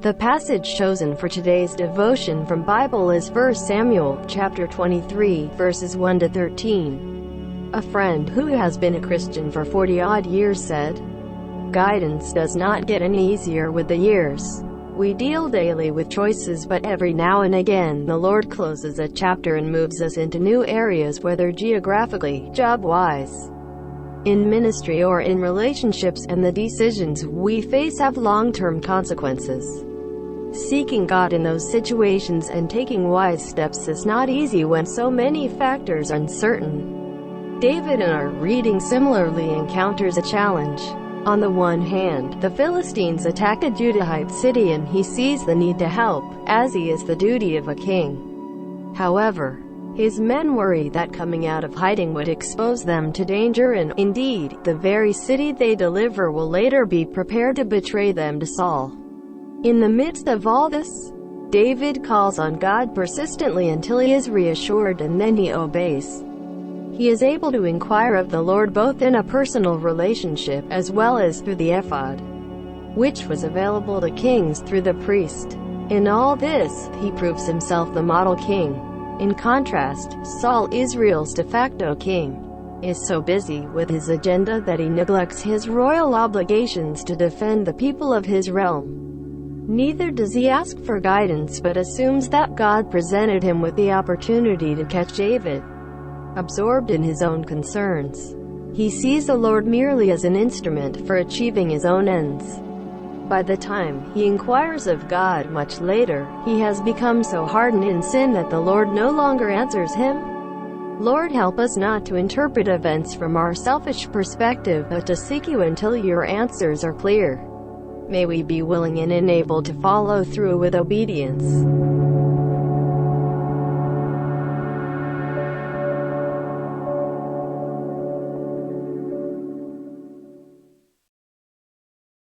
The passage chosen for today's devotion from Bible is 1 Samuel, chapter 23, verses 1 to 13. A friend who has been a Christian for 40-odd years said, "Guidance does not get any easier with the years. We deal daily with choices, but every now and again the Lord closes a chapter and moves us into new areas, whether geographically, job-wise, in ministry or in relationships, and the decisions we face have long-term consequences. Seeking God in those situations and taking wise steps is not easy when so many factors are uncertain." David in our reading similarly encounters a challenge. On the one hand, the Philistines attack a Judahite city and he sees the need to help, as is the duty of a king. However, his men worry that coming out of hiding would expose them to danger, and, indeed, the very city they deliver will later be prepared to betray them to Saul. In the midst of all this, David calls on God persistently until he is reassured, and then he obeys. He is able to inquire of the Lord both in a personal relationship as well as through the ephod, which was available to kings through the priest. In all this, he proves himself the model king. In contrast, Saul, Israel's de facto king, is so busy with his agenda that he neglects his royal obligations to defend the people of his realm. Neither does he ask for guidance, but assumes that God presented him with the opportunity to catch David. Absorbed in his own concerns, he sees the Lord merely as an instrument for achieving his own ends. By the time he inquires of God much later, he has become so hardened in sin that the Lord no longer answers him. Lord, help us not to interpret events from our selfish perspective, but to seek you until your answers are clear. May we be willing and enabled to follow through with obedience.